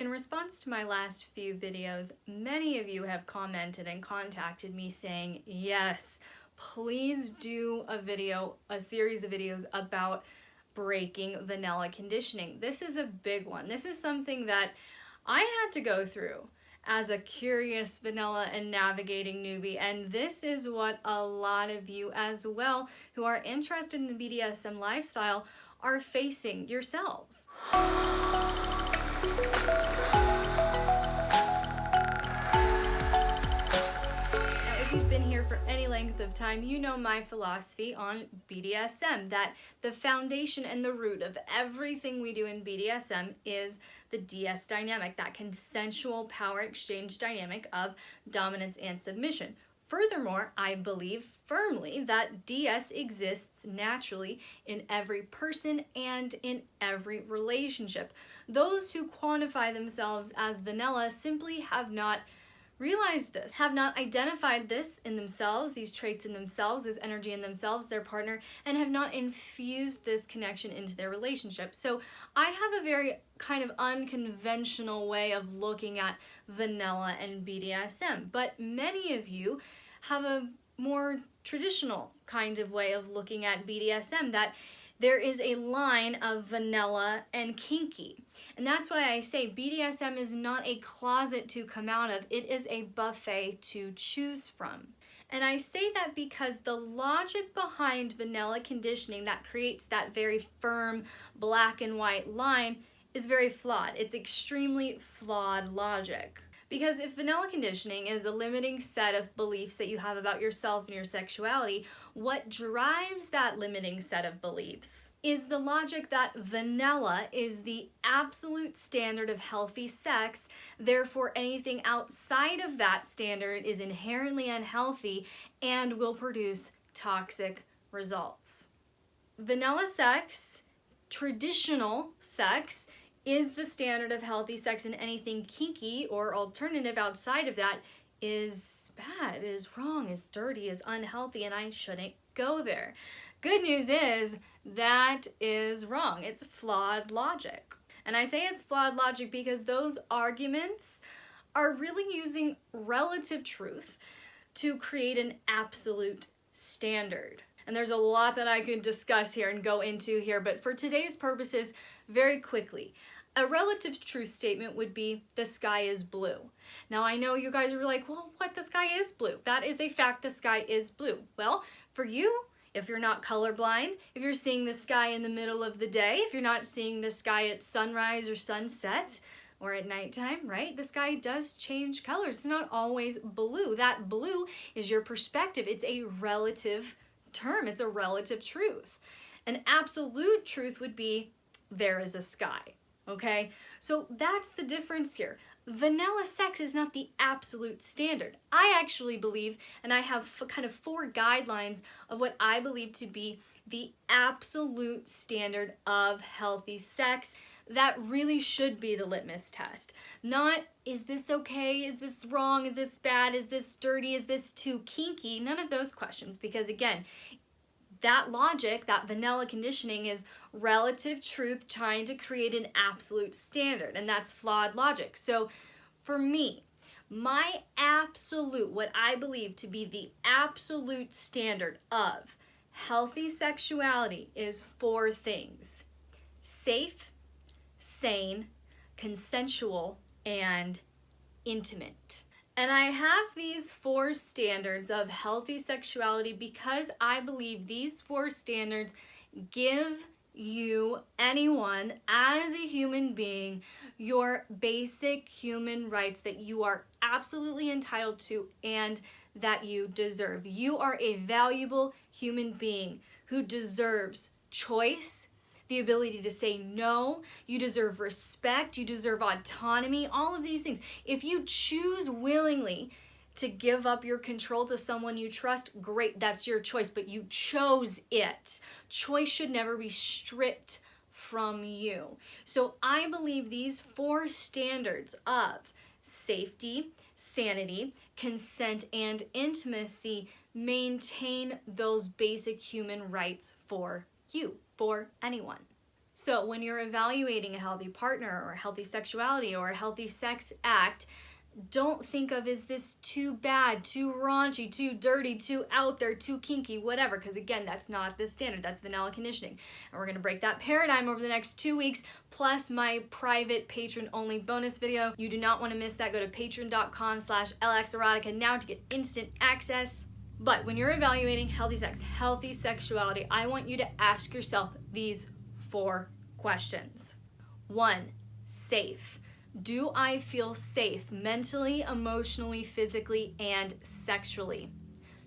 In response to my last few videos, many of you have commented and contacted me saying, yes, please do a series of videos about breaking vanilla conditioning. This is a big one. This is something that I had to go through as a curious vanilla and navigating newbie, and this is what a lot of you as well who are interested in the BDSM lifestyle are facing yourselves. If you've been here for any length of time, you know my philosophy on BDSM, that the foundation and the root of everything we do in BDSM is the DS dynamic, that consensual power exchange dynamic of dominance and submission. Furthermore, I believe firmly that DS exists naturally in every person and in every relationship. Those who quantify themselves as vanilla simply have not realized this, have not identified this in themselves, these traits in themselves, this energy in themselves, their partner, and have not infused this connection into their relationship. So I have a very kind of unconventional way of looking at vanilla and BDSM, but many of you have a more traditional kind of way of looking at BDSM, that there is a line of vanilla and kinky. And that's why I say BDSM is not a closet to come out of, it is a buffet to choose from. And I say that because the logic behind vanilla conditioning that creates that very firm black and white line is very flawed. It's extremely flawed logic. Because if vanilla conditioning is a limiting set of beliefs that you have about yourself and your sexuality, what drives that limiting set of beliefs is the logic that vanilla is the absolute standard of healthy sex, therefore anything outside of that standard is inherently unhealthy and will produce toxic results. Vanilla sex, traditional sex, is the standard of healthy sex, and anything kinky or alternative outside of that is bad, is wrong, is dirty, is unhealthy, and I shouldn't go there. Good news is that is wrong. It's flawed logic. And I say it's flawed logic because those arguments are really using relative truth to create an absolute standard. And there's a lot that I could discuss here and go into here, but for today's purposes, very quickly, a relative truth statement would be the sky is blue. Now I know you guys are like, well, what, the sky is blue? That is a fact, the sky is blue. Well, for you, if you're not colorblind, if you're seeing the sky in the middle of the day, if you're not seeing the sky at sunrise or sunset, or at nighttime, right? The sky does change colors. It's not always blue. That blue is your perspective. It's a relative term. It's a relative truth. An absolute truth would be there is a sky. Okay, so that's the difference here. Vanilla sex is not the absolute standard. I actually believe, and I have kind of 4 guidelines of what I believe to be the absolute standard of healthy sex. That really should be the litmus test. Not, is this okay? Is this wrong? Is this bad? Is this dirty? Is this too kinky? None of those questions, because again, that logic, that vanilla conditioning, is relative truth trying to create an absolute standard, and that's flawed logic. So for me, my absolute, what I believe to be the absolute standard of healthy sexuality is 4 things: safe, sane, consensual, and intimate. And I have these 4 standards of healthy sexuality because I believe these 4 standards give you, anyone, as a human being, your basic human rights that you are absolutely entitled to and that you deserve. You are a valuable human being who deserves choice, the ability to say no, you deserve respect, you deserve autonomy, all of these things. If you choose willingly to give up your control to someone you trust, great, that's your choice, but you chose it. Choice should never be stripped from you. So I believe these 4 standards of safety, sanity, consent, and intimacy maintain those basic human rights for you, for anyone. So when you're evaluating a healthy partner or a healthy sexuality or a healthy sex act, don't think of, is this too bad, too raunchy, too dirty, too out there, too kinky, whatever, because again, that's not the standard. That's vanilla conditioning. And we're going to break that paradigm over the next 2 weeks, plus my private patron-only bonus video. You do not want to miss that. Go to patreon.com/LXerotica now to get instant access. But when you're evaluating healthy sex, healthy sexuality, I want you to ask yourself these 4 questions. 1, safe. Do I feel safe mentally, emotionally, physically, and sexually?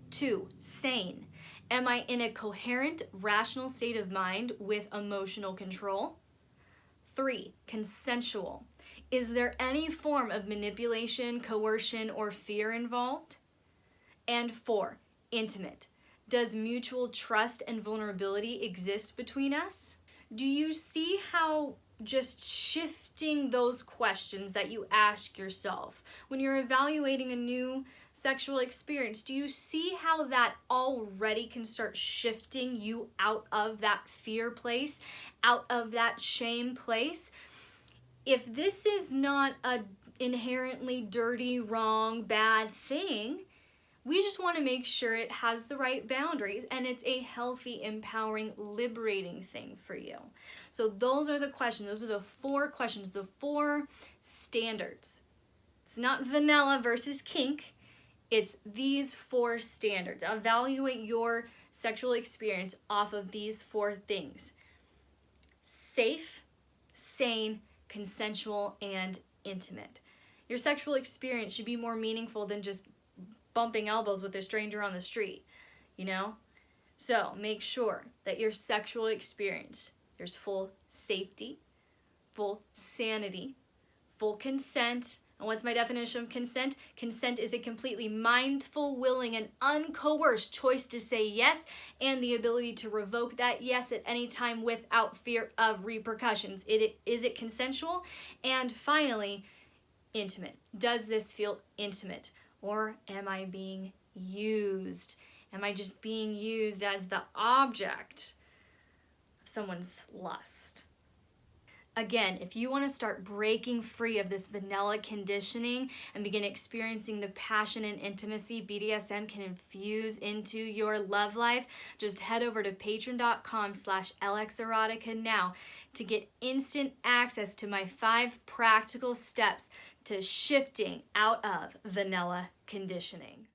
2, sane. Am I in a coherent, rational state of mind with emotional control? 3, consensual. Is there any form of manipulation, coercion, or fear involved? And 4, intimate. Does mutual trust and vulnerability exist between us? Do you see how just shifting those questions that you ask yourself when you're evaluating a new sexual experience, do you see how that already can start shifting you out of that fear place, out of that shame place? If this is not a inherently dirty, wrong, bad thing, we just want to make sure it has the right boundaries and it's a healthy, empowering, liberating thing for you. So those are the questions. Those are the 4 questions, the 4 standards. It's not vanilla versus kink. It's these 4 standards. Evaluate your sexual experience off of these 4 things. Safe, sane, consensual, and intimate. Your sexual experience should be more meaningful than just bumping elbows with a stranger on the street, you know? So make sure that your sexual experience, there's full safety, full sanity, full consent. And what's my definition of consent? Consent is a completely mindful, willing, and uncoerced choice to say yes, and the ability to revoke that yes at any time without fear of repercussions. Is it consensual? And finally, intimate. Does this feel intimate? Or am I being used? Am I just being used as the object of someone's lust? Again, if you want to start breaking free of this vanilla conditioning and begin experiencing the passion and intimacy BDSM can infuse into your love life, just head over to patreon.com/LXerotica now to get instant access to my 5 practical steps to shifting out of vanilla conditioning.